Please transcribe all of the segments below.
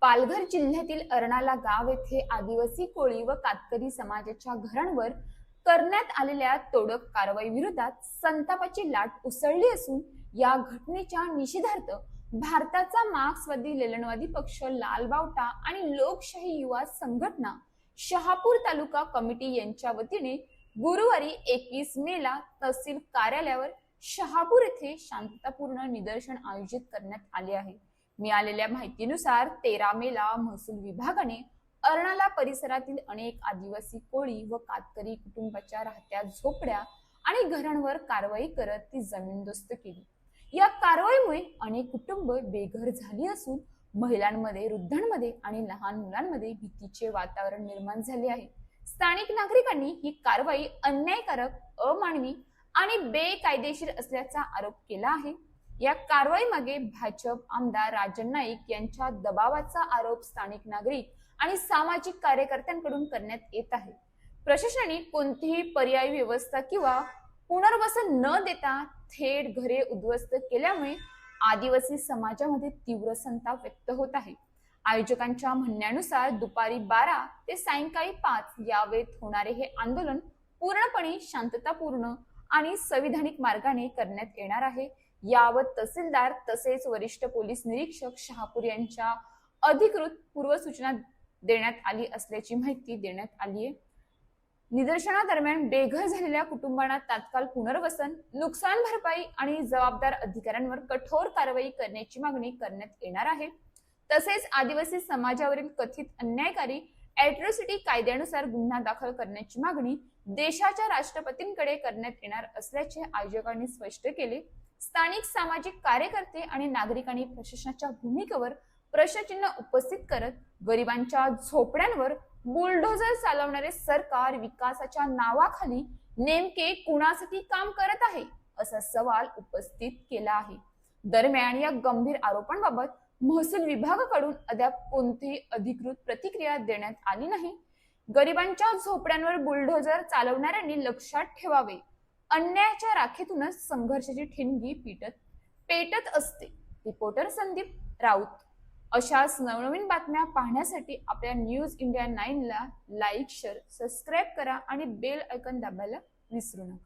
पालघर जिल्ह्यातील अर्नाला गाव येथे आदिवासी कोळी व कातकरी समाजाच्या घरांवर करण्यात आलेल्या तोडक कारवाई विरोधात संतापाची लाट उसळली असून या घटनेच्या निषेधार्थ भारताचा मार्क्सवादी लेलनवादी पक्ष लाल बावटा आणि लोकशाही युवा संघटना शहापूर तालुका कमिटी यांच्या वतीने गुरुवारी 21 मेला तहसील कार्यालयावर शहापूर येथे शांततापूर्ण निदर्शन आयोजित करण्यात आले आहे। मिळालेल्या माहितीनुसार 13 मेला महसूल विभागाने अर्नाला परिसरातील अनेक आदिवासी कोळी व कातकरी कुटुंबाच्या राहत्या झोपड्या आणि घरांवर कारवाई करत ती जमीनदोस्त केली। या कारवाईमुळे अनेक कुटुंब बेघर झाली असून महिलांमध्ये, वृद्धांमध्ये आणि लहान मुलांमध्ये भीतीचे वातावरण निर्माण झाले आहे। स्थानिक नागरिकांनी ही कारवाई अन्यायकारक, अमानवी आणि बेकायदेशीर असल्याचा आरोप केला आहे। या कारवाईमागे भाजप आमदार राजन नाईक यांच्या दबावाचा आरोप स्थानिक नागरिक आणि सामाजिक कार्यकर्त्यांकडून करण्यात येत आहे। प्रशासनाने कोणतीही पर्यायी व्यवस्था किंवा पुनर्वसन न देता थेट घरे उद्ध्वस्त केल्यामुळे आदिवासी समाजामध्ये तीव्र संताप व्यक्त होत आहे। आयोजकांच्या म्हणण्यानुसार दुपारी 12 ते सायंकाळी 5 या वेळेत होणारे हे आंदोलन पूर्णपणे शांततापूर्ण आणि संविधानिक मार्गाने करण्यात येणार आहे। यावर तहसीलदार तसेच वरिष्ठ पोलीस निरीक्षक शहापूर यांच्या अधिकृत पूर्वसूचना देण्यात आली असल्याची माहिती देण्यात आली आहे। निदर्शनादरम्यान बेघर झालेल्या कुटुंबांना तात्काळ पुनर्वसन, नुकसान भरपाई आणि जबाबदार अधिकाऱ्यांवर कठोर कारवाई करण्याची मागणी करण्यात येणार आहे। तसेच आदिवासी समाजावरील कथित अन्यायकारी ॲट्रॉसिटी कायद्यानुसार गुन्हा दाखल करण्याची मागणी देशाच्या राष्ट्रपतींकडे करण्यात येणार असल्याचे आयोजकांनी स्पष्ट केले। स्थानिक सामाजिक कार्यकर्ते आणि नागरिकांनी प्रशासनाच्या भूमिकेवर प्रश्नचिन्ह उपस्थित करत गरिबांच्या झोपड्यांवर बुलडोझर चालवणारे सरकार विकासाच्या नावाखाली नेमके कुणासाठी काम करत आहे असा सवाल उपस्थित केला आहे। दरम्यान या गंभीर आरोपांबाबत महसूल विभागाकडून अद्याप कोणतीही अधिकृत प्रतिक्रिया देण्यात आली नाही। गरिबांच्या झोपड्यांवर बुलडोझर चालवणाऱ्यांनी लक्षात ठेवावे, अन्यायाच्या राखेतूनच संघर्षाची ठिणगी पेटत असते। रिपोर्टर संदीप राऊत। अशाच नवनवीन बातम्या पाहण्यासाठी आपल्या न्यूज इंडिया 9 ला लाईक, शेअर, सबस्क्राईब करा आणि बेल आयकॉन दाबायला विसरू नका।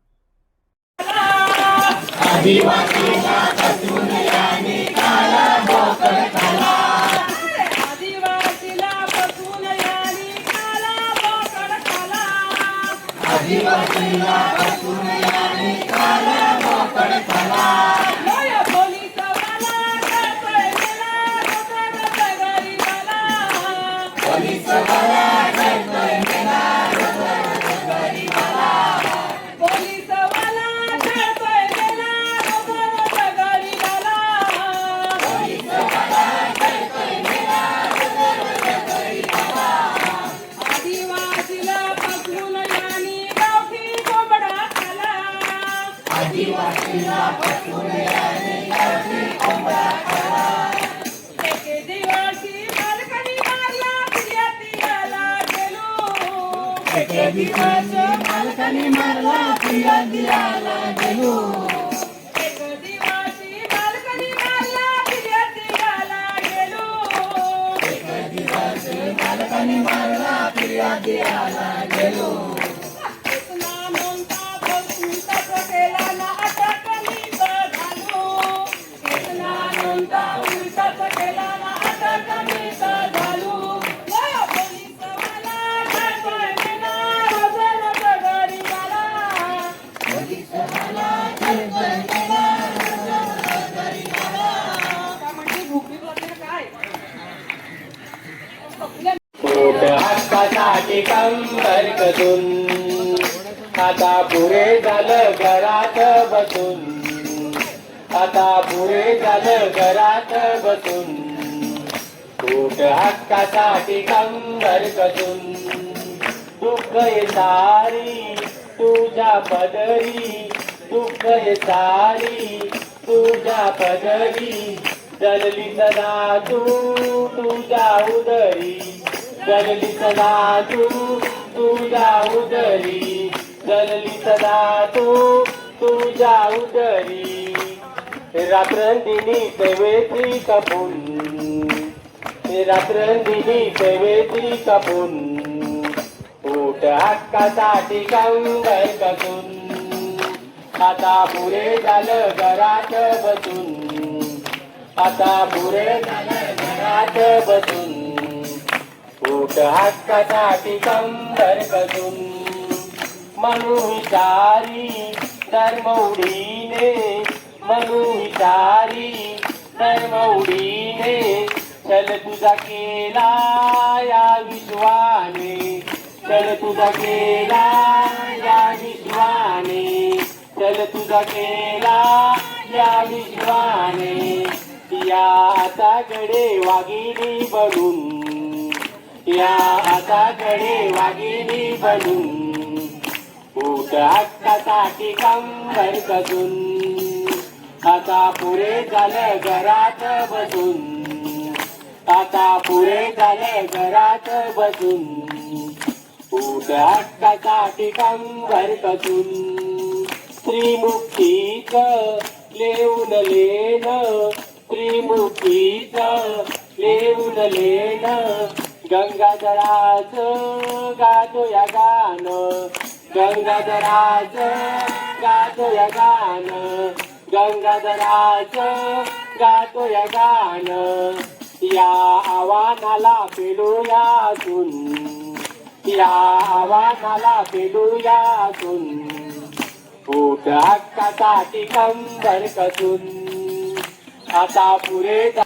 मालकाने मारला फिर्यादियाला गेलो। एक दिवशी मालकाने मारला फिर्यादियाला गेलो। एक दिवशी मालकाने मारला फिर्यादियाला गेलो। इतना नोंदा बसूनच केला ना अटक मीच झालो। इतना नोंदा उलटच केला ना अटक मीच झालो। हक्कासाठी कंबर कसून आता पुरे झालं घरात बसून। आता पुरे झालं घरात बसून। पोट हक्कासाठी कंबर कसून। दुःख सारी तुझ्या पदरी, दुःख सारी तुझ्या पदरी। जलली सदा तू तुझ्या उदरी, जलली सदा तू तुझ्या उदरी, जलली सदा तू तुझ्या उदरी। रात्रंदिनी सेवेची कपून, रात्रंदिनी सेवेची कपून पोट हक्कासाठी कंबर कसून आता पुरे झालं घरात बसून आता पुरे झालं घरात बसून पोट हक्कासाठी कंबर कसून म्हणू विचारी धर्मउडीने म्हणू विचारी धर्मउडीने चल तुझा केला या विश्वाने चल तुझा केला या विश्वाने चल तुझा केला या विश्वाने या हाताकडे वाघिणी बनून या हाताकडे वाघिणी बनून पोट हक्कासाठी कंबर कसून आता पुरे झालं घरात बसून आता पुरे झालं घरात बसून पोट हक्कासाठी कंबर कसून स्त्रीमुक्तीच लेऊन लेन स्त्रीमुक्तीच लेऊन लेन गंगाधराच गातो या गाणं गंगाधराच गातो या गाणं गंगाधराच गातो या गाणं या आव्हानाला पेलूया असून या आव्हानाला पेलूया असून पोट हक्कासाठी कंबर कसून आता पुरे